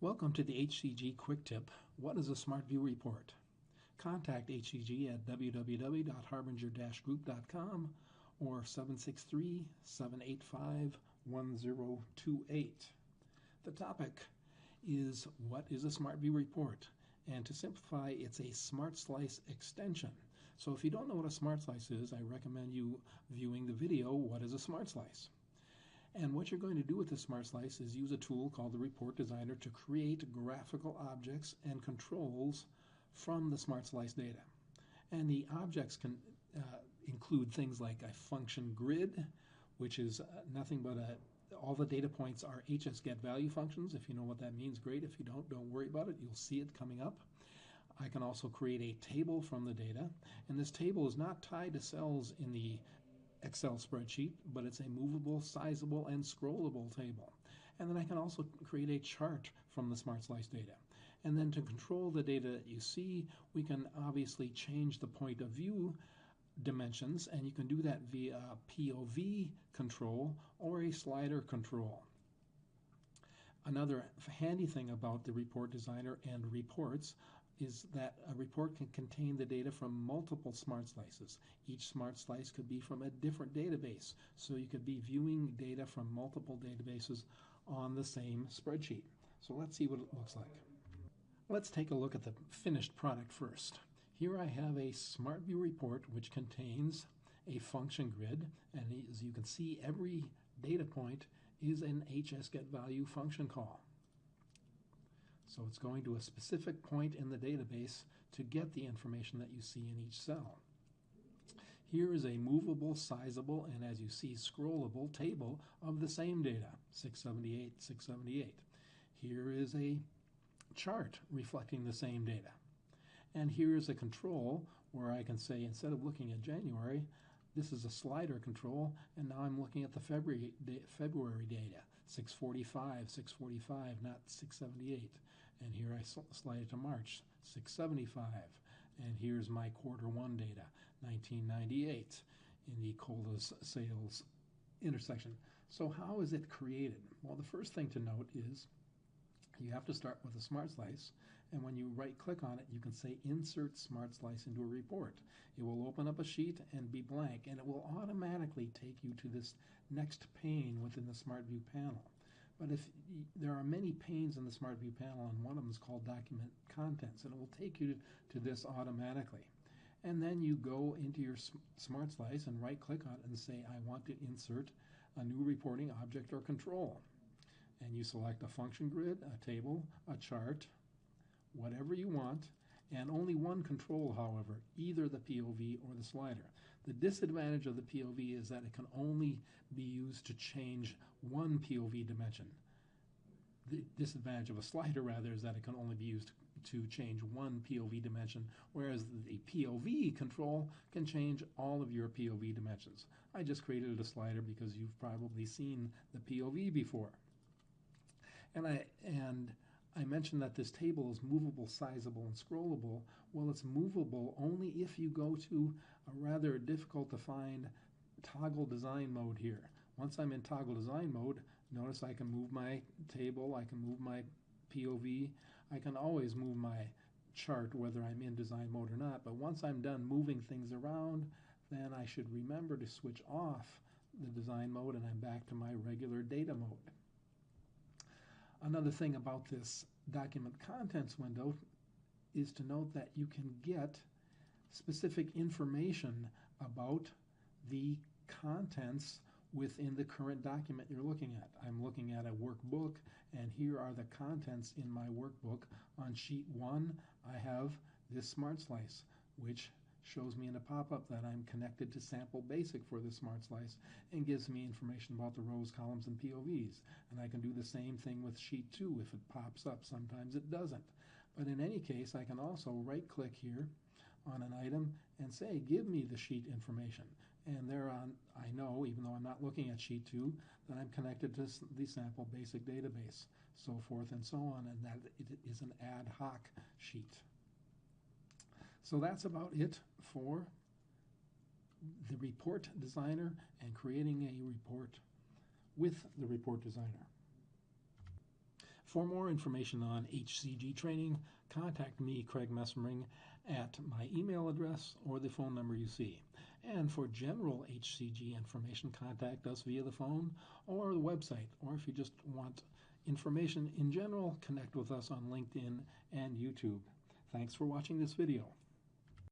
Welcome to the HCG Quick Tip. What is a Smart View report? Contact HCG at www.harbinger-group.com or 763-785-1028. The topic is what is a Smart View report? And to simplify, it's a Smart Slice extension. So if you don't know what a Smart Slice is, I recommend you viewing the video, What is a Smart Slice? And what you're going to do with the Smart Slice is use a tool called the Report Designer to create graphical objects and controls from the Smart Slice data. And the objects can include things like a function grid, which is nothing but all the data points are HSGetValue functions. If you know what that means, great. If you don't worry about it. You'll see it coming up. I can also create a table from the data, and this table is not tied to cells in the Excel spreadsheet, but it's a movable, sizable, and scrollable table. And then I can also create a chart from the Smart Slice data. And then to control the data that you see, we can obviously change the point of view dimensions, and you can do that via a POV control or a slider control. Another handy thing about the Report Designer and reports is that a report can contain the data from multiple Smart Slices. Each Smart Slice could be from a different database, so you could be viewing data from multiple databases on the same spreadsheet. So let's see what it looks like. Let's take a look at the finished product first. Here I have a Smart View report which contains a function grid, and as you can see, every data point is an HSGetValue function call. So it's going to a specific point in the database to get the information that you see in each cell. Here is a movable, sizable, and as you see, scrollable table of the same data, 678, 678. Here is a chart reflecting the same data. And here is a control where I can say, instead of looking at January, this is a slider control, and now I'm looking at the February data, 645, 645, not 678. And here I slide it to March, 675. And here's my Q1 data, 1998, in the COLA's sales intersection. So how is it created? Well, the first thing to note is you have to start with a Smart Slice, and when you right-click on it, you can say Insert Smart Slice into a report. It will open up a sheet and be blank, and it will automatically take you to this next pane within the Smart View panel. But if there are many panes in the Smart View panel, and one of them is called Document Contents, and it will take you to this automatically. And then you go into your Smart Slice and right-click on it and say, I want to insert a new reporting object or control. And you select a function grid, a table, a chart, whatever you want, and only one control, however, either the POV or the slider. The disadvantage of the POV is that it can only be used to change one POV dimension. The disadvantage of a slider, rather, is that it can only be used to change one POV dimension, whereas the POV control can change all of your POV dimensions. I just created a slider because you've probably seen the POV before. And I mentioned that this table is movable, sizable, and scrollable. Well, it's movable only if you go to a rather difficult to find toggle design mode here. Once I'm in toggle design mode, notice I can move my table, I can move my POV, I can always move my chart whether I'm in design mode or not. But once I'm done moving things around, then I should remember to switch off the design mode and I'm back to my regular data mode. Another thing about this document contents window is to note that you can get specific information about the contents within the current document you're looking at. I'm looking at a workbook, and here are the contents in my workbook. On sheet 1, I have this Smart Slice, which shows me in a pop-up that I'm connected to Sample Basic for the Smart Slice and gives me information about the rows, columns, and POVs. And I can do the same thing with Sheet 2 if it pops up. Sometimes it doesn't. But in any case, I can also right-click here on an item and say, give me the sheet information. And thereon, I know, even though I'm not looking at Sheet 2, that I'm connected to the Sample Basic database, so forth and so on, and that it is an ad hoc sheet. So that's about it for the Report Designer and creating a report with the Report Designer. For more information on HCG training, contact me, Craig Messmering, at my email address or the phone number you see. And for general HCG information, contact us via the phone or the website. Or if you just want information in general, connect with us on LinkedIn and YouTube. Thanks for watching this video.